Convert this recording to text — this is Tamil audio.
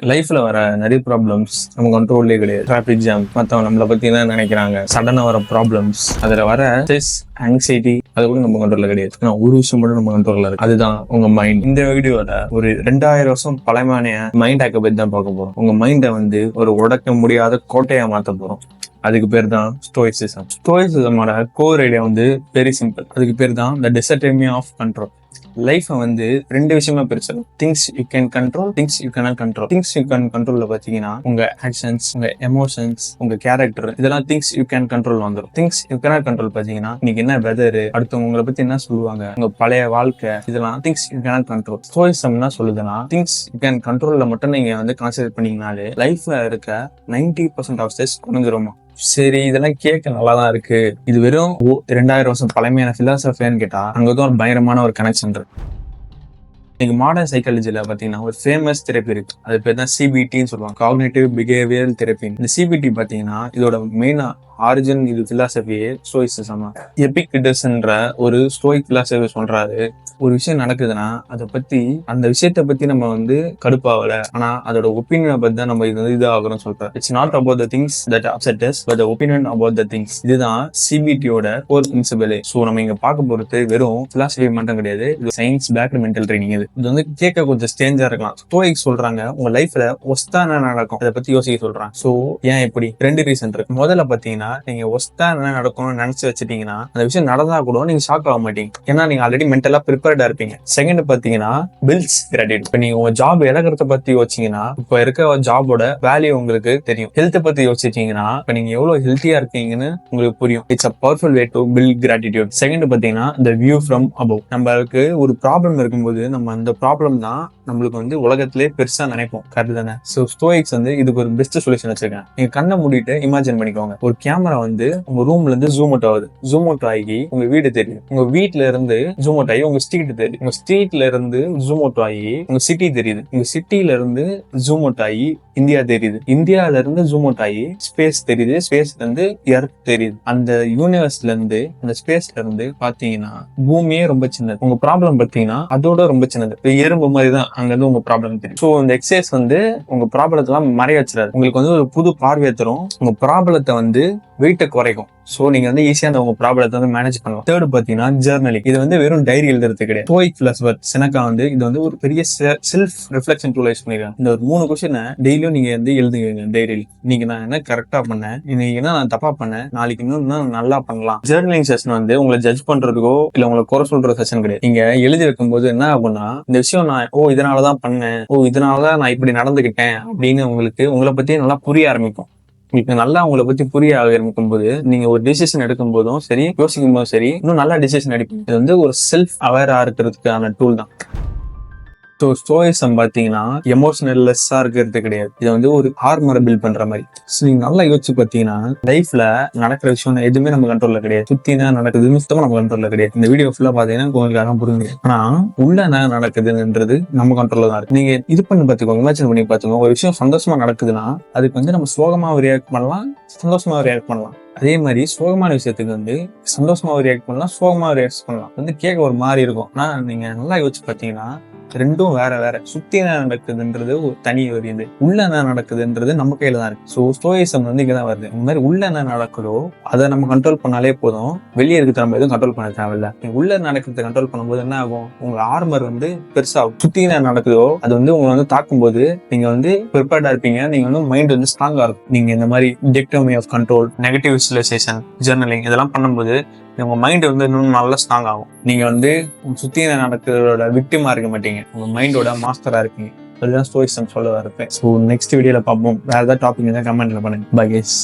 லைஃப்ல வர நிறைய ப்ராப்ளம்ஸ் நம்ம கண்ட்ரோல்லே கிடையாது. டிராபிக் ஜாம், மற்றவங்க நம்மளை பத்தி என்ன நினைக்கிறாங்க, சடனா வர ப்ராப்ளம்ஸ், அதுல வர ஸ்ட்ரெஸ், ஆங்ஸைட்டி, அது கூட நம்ம கண்ட்ரோல்ல கிடையாது. ஆனா ஒரு விஷயம் மட்டும் நம்ம கண்ட்ரோல்ல இருக்கு, அதுதான் உங்க மைண்ட். இந்த வீடியோல ஒரு 2000 வருஷம் பழமையான மைண்ட் ஹேக்கை பத்தி தான் பார்க்க போறோம். உங்க மைண்டை ஒரு உடைக்க முடியாத கோட்டையா மாத்த போறோம். அதுக்கு பேர் தான் ஸ்டோயிசிசம். ஸ்டோயிசிசமோட கோர் ஐடியா வெரி சிம்பிள். அதுக்கு பேர் தான் த டிசட்டமி ஆஃப் கண்ட்ரோல். லைஃபை ரெண்டு விஷயமா பிரிச்சு, things you can control, things you cannot control. Things you can கண்ட்ரோல்ல பாத்தீங்கன்னா உங்க ஆக்ஷன்ஸ், உங்க எமோஷன்ஸ், உங்க கேரக்டர், இதெல்லாம் திங்ஸ் யூ கேன் கண்ட்ரோல் வந்துடும். திங்ஸ் யூ கேனாட் கண்ட்ரோல் பாத்தீங்கன்னா இன்னைக்கு என்ன வெதர், அடுத்தவங்க உங்களை பத்தி என்ன சொல்லுவாங்க, உங்க பழைய வாழ்க்கை, இதெல்லாம் things you cannot control. Stoicism என்ன சொல்லுதுன்னா, திங்ஸ் யூ கேன் கண்ட்ரோல்ல மட்டும் நீங்க கான்சென்ட்ரேட் பண்ணீங்கனாலே லைஃப்ல இருக்க 90% ஆஃப் ஸ்ட்ரெஸ் குறைஞ்சிருமா. சரி, இதெல்லாம் கேட்க நல்லாதான் இருக்கு. இது வெறும் 2000 வருஷம் பழமையான பிலாசபின்னு கேட்டா அங்கதான் ஒரு பயங்கரமான ஒரு கனெக்ஷன் இருக்கு. இன்னைக்கு மாடர்ன் சைக்காலஜில பாத்தீங்கன்னா ஒரு ஃபேமஸ் தெரப்பி இருக்கு. அது பேர் தான் சிபிடின்னு சொல்லுவாங்க, காக்னிட்டிவ் பிஹேவியரல் தெரப்பி. இந்த சிபிடி பாத்தீங்கன்னா இதோட மெயினா ஆரிஜின் இது பிலாசபியே ஸ்டோயிசிசம். எபிக்டஸ்ன்ற ஒரு ஸ்டோயிக் பிலாசபி சொல்றாரு, ஒரு விஷயம் நடக்குதுன்னா அதை பத்தி, அந்த விஷயத்தை பத்தி நம்ம கடுப்பாகல, ஆனா அதோட ஒப்பீனியனை பத்தி தான் நம்ம இது ஆகுறோம் சொல்றாரு. It's not about the things that upset as but the opinion about the things. இதுதான் சிபிடியோட கோர் பிரின்சிபல். சோ நம்ம இங்க பார்க்க போறது வெறும் பிலாசபி மட்டும் கிடையாது, இது சயின்ஸ் பேக்டு மென்டல் ட்ரைனிங். இது கேட்க கொஞ்சம் ஸ்டேஞ்சா இருக்கலாம். ஸ்டோயிக் சொல்றாங்க உங்க லைஃப்ல ஒஸ்தா என்ன நடக்கும் அதை பத்தி யோசிக்க சொல்றாங்க. சோ ஏன் இப்படி? ரெண்டு ரீசன் இருக்கு. முதல்ல பாத்தீங்கன்னா, நீங்க ஒஸ்தா என்ன நடக்கும்னு நினைச்சு வச்சுட்டீங்கன்னா அந்த விஷயம் நடந்தா கூட நீங்க ஷாக் ஆக மாட்டீங்க, ஏன்னா நீங்க ஆல்ரெடி மென்டலா ப்ரிப்பேர்டா இருப்பீங்க. செகண்ட் பாத்தீங்கன்னா பில்ஸ் கிரெடிட். இப்ப நீங்க உங்க ஜாப் இழக்கிறத பத்தி யோசிச்சீங்கன்னா இப்ப இருக்க ஜாபோட வேல்யூ உங்களுக்கு தெரியும். ஹெல்த் பத்தி யோசிச்சீங்கன்னா இப்ப நீங்க எவ்வளவு ஹெல்த்தியா இருக்கீங்கன்னு உங்களுக்கு புரியும். It's a powerful way to build gratitude. Second பாத்தீங்கன்னா the view from above. நம்மளுக்கு ஒரு ப்ராப்ளம் இருக்கும்போது நம்ம அந்த ப்ராப்ளம் தான் நம்மளுக்கு உலகத்திலே பெருசா நினைப்போம், கரெக்ட் தானே? சோ ஸ்டோயிக்ஸ் இதுக்கு ஒரு பெஸ்ட் சொல்யூஷன் வச்சிருக்கேன். நீங்க கண்ணை மூடிட்டு இமேஜின் பண்ணிக்கோங்க, ஒரு கேமரா உங்க ரூம்ல இருந்து ஜூம் அவுட் ஆகுது. ஜூம் அவுட் ஆகி உங்க வீடு தெரியும், உங்க வீட்டுல இருந்து ஜூம் அவுட் ஆகி உங்க ஸ்ட்ரீட் தெரியும், உங்க ஸ்ட்ரீட்ல இருந்து ஜூம் அவுட் ஆகி உங்க சிட்டி தெரியுது, உங்க சிட்டில இருந்து ஜூம் அவுட் ஆகி இந்தியா தெரியுது, இந்தியால இருந்து ஜூம் அவுட் ஆகி ஸ்பேஸ் தெரியுது, ஸ்பேஸ்ல இருந்து எர்த் தெரியுது. அந்த யூனிவர்ஸ்ல இருந்து, அந்த ஸ்பேஸ்ல இருந்து பாத்தீங்கன்னா பூமியே ரொம்ப சின்னது. உங்க ப்ராப்ளம் பாத்தீங்கன்னா அதோட ரொம்ப சின்னது, எறும்பு மாதிரி தான் அங்க இருந்து உங்க ப்ராப்ளம் தெரியும். சோ இந்த எக்ஸசைஸ் உங்க ப்ராப்ளத்தை எல்லாம் மறைய வச்சிடாது, உங்களுக்கு ஒரு புது பார்வையை தரும், உங்க ப்ராப்ளத்தை வெயிட்ட குறைக்கும். சோ நீங்க ஈஸியா உங்க ப்ராப்ளத்தை மேனேஜ் பண்ணலாம். தேர்ட் பாத்தீங்கன்னா ஜர்னலிங். இது வெறும் டைரி எழுதுறது கிடையாது. ஸ்டோயிக் பிலாசபர் செனகா இது ஒரு பெரிய செல்ஃப் ரிஃப்ளெக்ஷன் டூல் யூஸ் பண்ணிருக்காங்க. இந்த ஒரு 3 கொஸ்டினை டெய்லியும் நீங்க எழுதுங்க டைரியில். நீங்க நான் என்ன கரெக்டா பண்ணேன், இன்னைக்கு என்ன நான் தப்பா பண்ணேன், நாளைக்கு இன்னும் நல்லா பண்ணலாம். ஜர்னலிங் செஷன் உங்களை ஜட்ஜ் பண்றதுக்கோ இல்ல உங்களை குறை சொல்ற செஷன் கிடையாது. நீங்க எழுதி வைக்கும் போது என்ன ஆகும்னா, இந்த விஷயம் நான் இதனாலதான் பண்ணேன், இதனாலதான் நான் இப்படி நடந்துகிட்டேன் அப்படின்னு உங்களை பத்தி நல்லா புரிய ஆரம்பிக்கும். உங்களுக்கு நல்லா உங்களை பத்தி புரிய ஆரம்பிக்கும் போது நீங்க ஒரு டிசிஷன் எடுக்கும் போதும் சரி, யோசிக்கும் போதும் சரி, இன்னும் நல்லா டிசிஷன் எடுப்பீங்க. இது ஒரு செல்ஃப் அவேரா இருக்கிறதுக்கான டூல் தான். ஸோ ஸ்டோயிசம் பாத்தீங்கன்னா எமோஷனல் லெஸ்ஸா இருக்கிறது கிடையாது, இது ஒரு ஆர்மரை பில்ட் பண்ற மாதிரி. ஸோ நீங்க நல்லா யோசிச்சு பாத்தீங்கன்னா லைஃப்ல நடக்கிற விஷயம் எதுவுமே நம்ம கண்ட்ரோல்ல கிடையாது. சுத்தி என்ன நடக்குதுன்னு சுத்தமா நம்ம கண்ட்ரோல்ல கிடையாது. இந்த வீடியோ ஃபுல்லா பாத்தீங்கன்னா உங்களுக்கு புரியுது. ஆனா உள்ள என்ன நடக்குதுன்றது நம்ம கண்ட்ரோல்ல தான் இருக்கு. நீங்க இது பண்ணி பாத்துக்கோங்க, இமேஜின் பண்ணி பாத்துக்கோங்க. ஒரு விஷயம் சந்தோஷமா நடக்குதுன்னா அதுக்கு நம்ம சோகமா ரியாக்ட் பண்ணலாம், சந்தோஷமா ரியாக்ட் பண்ணலாம். அதே மாதிரி சோகமான விஷயத்துக்கு சந்தோஷமா ரியாக்ட் பண்ணலாம், சோகமா ரியாக்ட் பண்ணலாம். கேட்க ஒரு மாதிரி இருக்கும். ஆனா நீங்க நல்லா யோசிச்சு பாத்தீங்கன்னா ரெண்டும் வேற வேற. சுத்தி என்ன நடக்குதுன்றது ஒரு தனி வருது, உள்ள என்ன நடக்குதுன்றது நம்ம கையில தான் இருக்கு. சோ ஸ்டோயிசம் இங்கதான் வருது. இந்த மாதிரி உள்ள என்ன நடக்குதோ அதை நம்ம கண்ட்ரோல் பண்ணாலே போதும், வெளியே இருக்கிற நம்ம எதுவும் கண்ட்ரோல் பண்ண தேவையில்ல. உள்ள நடக்கிறத கண்ட்ரோல் பண்ணும்போது என்ன ஆகும், உங்க ஆர்மர் பெருசாகும். சுத்தி என்ன நடக்குதோ அது உங்களை தாக்கும் போது நீங்க ப்ரிப்பேர்டா இருப்பீங்க, நீங்க மைண்ட் ஸ்ட்ராங்கா இருக்கும். நீங்க இந்த மாதிரி dichotomy of control, negative visualisation, journaling இதெல்லாம் பண்ணும்போது உங்க மைண்ட் இன்னும் நல்லா ஸ்ட்ராங் ஆகும். நீங்க சுத்தி நடக்கிறதோட விக்டிமா இருக்க மாட்டீங்க, உங்க மைண்டோட மாஸ்டரா இருப்பீங்க. அதுதான் ஸ்டோயிசம் சொல்ல வரப்பேன். ஸோ நெக்ஸ்ட் வீடியோல பார்ப்போம். வேற ஏதாவது டாபிக் கமெண்ட்ல பண்ணுங்க. Bye guys.